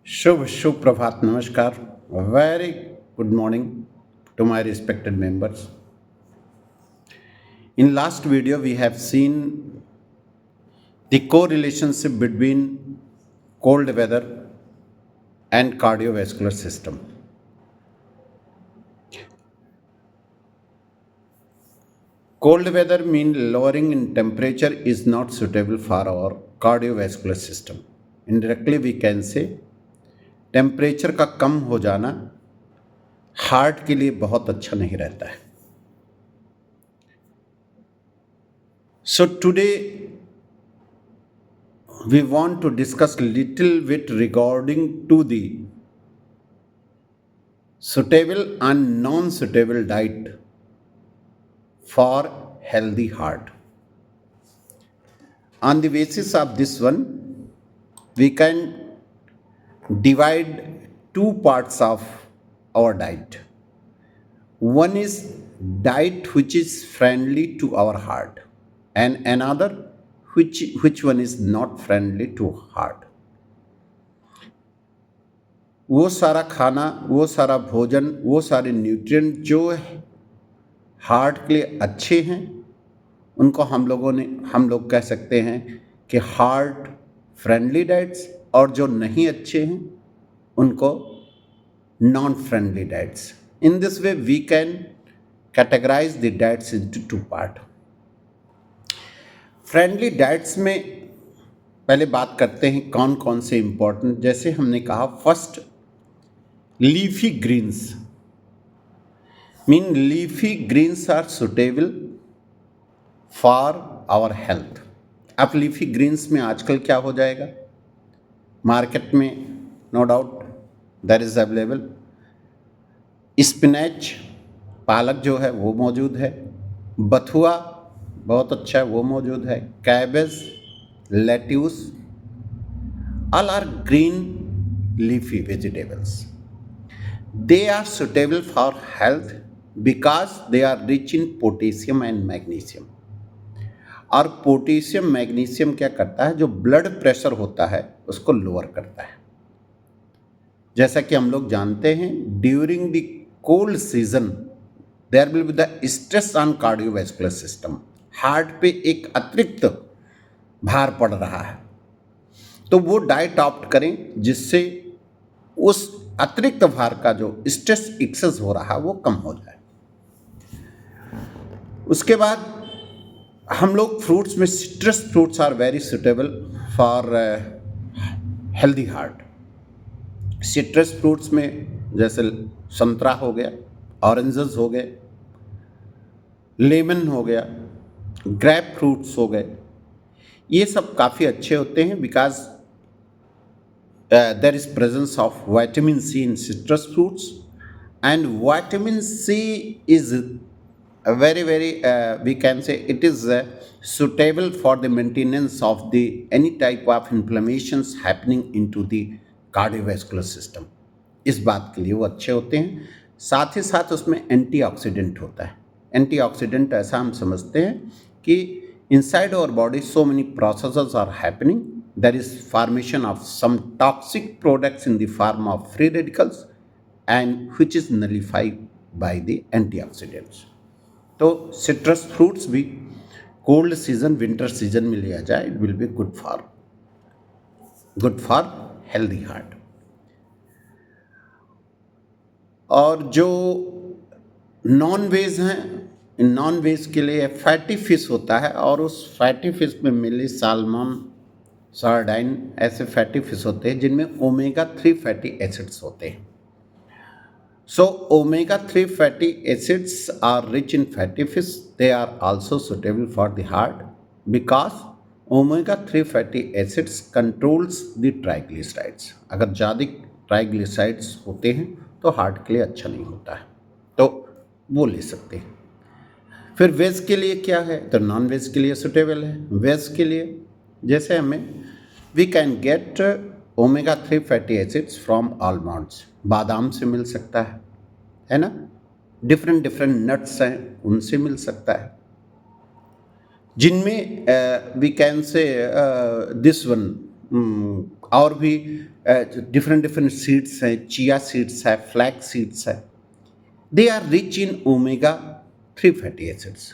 शुभ शुभ प्रभात नमस्कार very good morning to my respected members. In last video we have seen the correlationship between cold weather and cardiovascular system. Cold weather mean lowering in temperature is not suitable for our cardiovascular system. Indirectly we can say temperature का कम हो जाना heart के लिए बहुत अच्छा नहीं रहता है. So today we want to discuss little bit regarding to the suitable and non-suitable diet for healthy heart. On the basis of this one, we can divide two parts of our diet. One is diet which is friendly to our heart, and another which one is not friendly to heart. वो सारा खाना, वो सारा भोजन, वो सारे nutrient जो heart के लिए अच्छे हैं उनको हम लोग कह सकते हैं कि हार्ट फ्रेंडली डाइट्स, और जो नहीं अच्छे हैं उनको non friendly diets. In this way we can categorise the diets into two part. Friendly diets में पहले बात करते हैं कौन कौन से इंपॉर्टेंट. जैसे हमने कहा, first leafy greens. Mean leafy greens are suitable for our health. अब लीफी ग्रीन्स में आजकल क्या हो जाएगा, मार्केट में no doubt that is available. Spinach, पालक जो है वो मौजूद है, बथुआ बहुत अच्छा है वो मौजूद है, cabbage, lettuce, all are green leafy vegetables. They are suitable for health because they are rich in potassium and magnesium. और पोटेशियम मैग्नीशियम क्या करता है, जो ब्लड प्रेशर होता है उसको लोअर करता है. जैसा कि हम लोग जानते हैं, during the cold season there will be the stress on cardiovascular system. Heart पे एक अतिरिक्त भार पड़ रहा है, तो वो डाइट ऑप्ट करें जिससे उस अतिरिक्त भार का जो स्ट्रेस एक्सेस हो रहा है वो कम हो जाए. उसके बाद हम लोग फ्रूट्स में citrus fruits are very suitable for healthy heart. Citrus fruits में जैसे संतरा हो गया, ऑरेंजेस हो गए, लेमन हो गया, ग्रेप फ्रूट्स हो गए, ये सब काफ़ी अच्छे होते हैं because there is presence of vitamin C in citrus fruits, and vitamin C is a very we can say it is suitable for the maintenance of the any type of inflammations happening into the cardiovascular system. इस बात के लिए वो अच्छे होते हैं. साथ ही साथ उसमें एंटीऑक्सीडेंट होता है. एंटीऑक्सीडेंट ऐसा हम समझते हैं कि inside our body so many processes are happening. There is formation of some toxic products in the form of free radicals and which is nullified by the antioxidants. तो citrus fruits भी cold season winter season में लिया जाए, it will be good for healthy heart. और जो non veg हैं, in non veg के लिए फैटी फिश होता है, और उस फैटी फिश में मिली साल्मन, सार्डाइन, ऐसे फैटी फिश होते हैं जिनमें ओमेगा 3 फैटी एसिड्स होते हैं. So omega 3 fatty acids are rich in fatty fish. They are also suitable for the heart because omega 3 fatty acids controls the triglycerides. अगर ज़्यादा ट्राइग्लिसराइड्स होते हैं तो हार्ट के लिए अच्छा नहीं होता है, तो वो ले सकते हैं. फिर वेज के लिए क्या है, तो नॉन वेज के लिए सुटेबल है. वेज के लिए जैसे हमें we can get omega 3 fatty acids from almonds. बादाम से मिल सकता है ना. डिफरेंट नट्स हैं उनसे मिल सकता है, जिनमें we can say this one और भी डिफरेंट डिफरेंट सीड्स हैं, चिया सीड्स है, फ्लैक्स सीड्स है, they are rich in omega 3 fatty acids.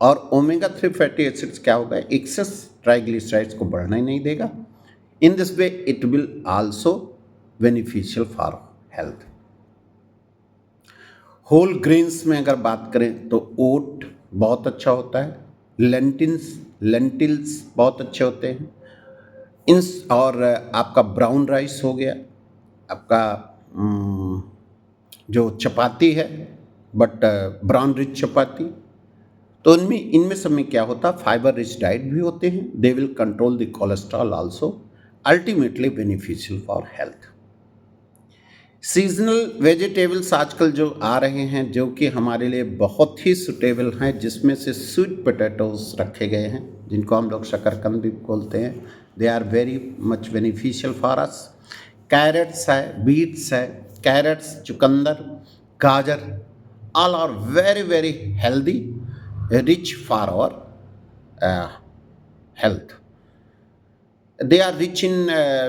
और ओमेगा 3 फैटी एसिड्स क्या होगा, एक्सेस ट्राइग्लिसराइड्स को बढ़ने नहीं देगा। In this way it will also beneficial for health. Whole grains में अगर बात करें तो ओट बहुत अच्छा होता है, लेंटिल्स बहुत अच्छे होते हैं इन, और आपका ब्राउन राइस हो गया, आपका जो चपाती है, बट ब्राउन रिच चपाती, तो इनमें इनमें सब में क्या होता है, फाइबर रिच डाइट भी होते हैं, they will control the cholesterol also, ultimately beneficial for health. Seasonal vegetables आजकल जो आ रहे हैं, जो कि हमारे लिए बहुत ही सुटेबल हैं, जिसमें से स्वीट पोटैटोज रखे गए हैं, जिनको हम लोग शकरकंद भी बोलते हैं, they are very much beneficial for us. Carrots है, बीट्स है, कैरेट्स, चुकंदर, गाजर, all are very very healthy, rich for our health. They are rich in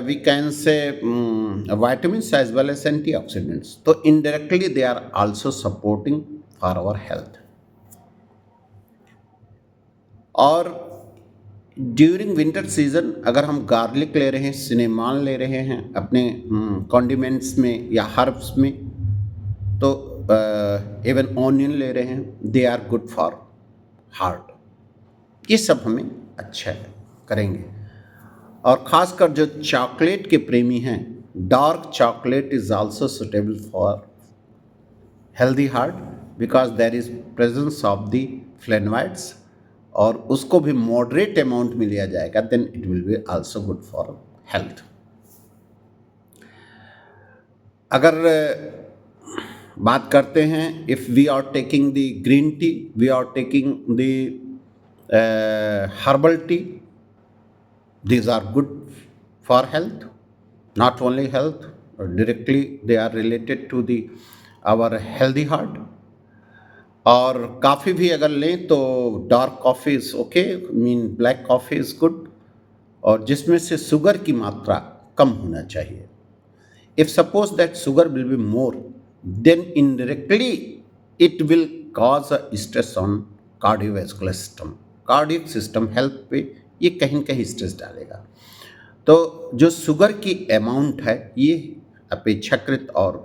we can say vitamins as well as antioxidants, so indirectly they are also supporting for our health. और during winter season अगर हम garlic ले रहे हैं, सिनेमान ले रहे हैं अपने कॉन्डिमेंट्स में या हर्ब्स में, तो इवन ऑनियन ले रहे हैं, they are good for heart. ये सब हमें अच्छा करेंगे। और ख़ासकर जो चॉकलेट के प्रेमी हैं, dark chocolate is also suitable for healthy heart, because there is presence of the flavonoids, और उसको भी मॉडरेट अमाउंट में लिया जाएगा, then it will be also good for health. अगर बात करते हैं, if we are taking the green tea, we are taking the herbal tea, these are good for health, not only health, directly they are related to the our healthy heart. और coffee भी अगर लें तो dark coffee is okay, mean black coffee is good, और जिसमें से sugar की मात्रा कम होना चाहिए। If suppose that sugar will be more, then indirectly it will cause a stress on cardiovascular system, cardiac system health पे ये कहीं न कहीं स्ट्रेस डालेगा। तो जो शुगर की अमाउंट है ये अपेक्षाकृत और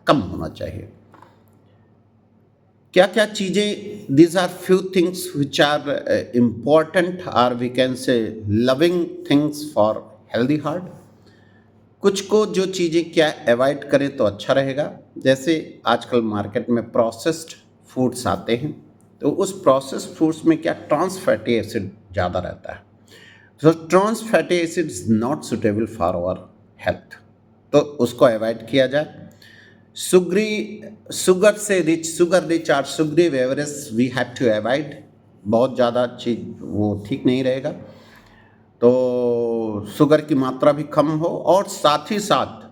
कम होना चाहिए। क्या क्या चीज़ें, these are few things which are important, और we can say loving things for healthy heart. कुछ को जो चीज़ें क्या अवॉइड करें तो अच्छा रहेगा, जैसे आजकल मार्केट में प्रोसेस्ड फूड्स आते हैं, तो उस प्रोसेस्ड फूड्स में क्या ट्रांस फैटी एसिड ज़्यादा रहता है, so trans fatty acid is not suitable for our health, तो उसको अवॉइड किया जाए। शुगर से रिच, शुगर रिच और sugary beverage we have to avoid, बहुत ज़्यादा चीज़ वो ठीक नहीं रहेगा, तो शुगर की मात्रा भी कम हो, और साथ ही साथ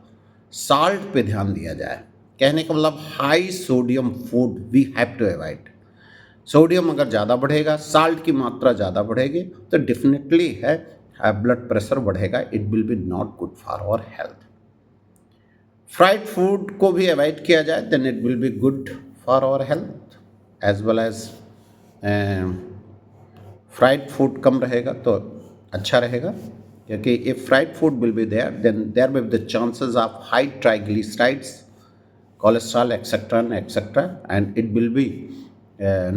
साल्ट पे ध्यान दिया जाए। कहने का मतलब high sodium food we have to avoid. Sodium अगर ज़्यादा बढ़ेगा, साल्ट की मात्रा ज़्यादा बढ़ेगी, तो डेफिनेटली है ब्लड प्रेशर बढ़ेगा, it will be not good for our health. Fried food को भी अवॉइड किया जाए, then it will be good for our health as well as fried food कम रहेगा तो अच्छा रहेगा, क्योंकि if fried food will be there, then there will be the chances of high triglycerides, cholesterol, etc. and etc. and it will be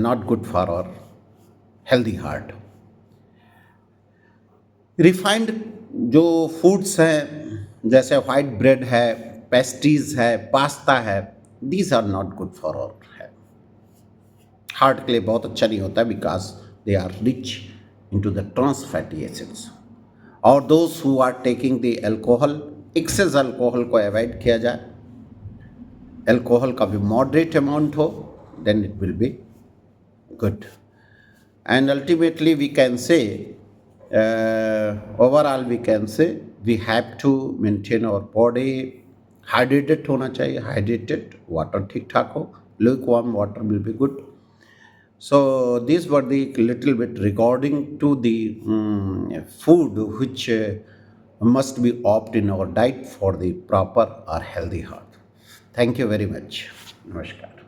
not good for our healthy heart. Refined जो foods हैं, जैसे white bread है, pastries है, pasta है, these are not good for our health. Heart के लिए बहुत अच्छा नहीं होता है, because they are rich into the trans fatty acids. और those who are taking the alcohol, excess alcohol को अवॉइड किया जाए, अल्कोहल का भी मॉडरेट अमाउंट हो, then it will be good. And ultimately we can say overall we can say we have to maintain our body hydrated होना चाहिए, hydrated water ठीक ठाक हो, lukewarm water will be good. So these were the little bit regarding to the food which must be opt in our diet for the proper or healthy health. Thank you very much. Namaskar.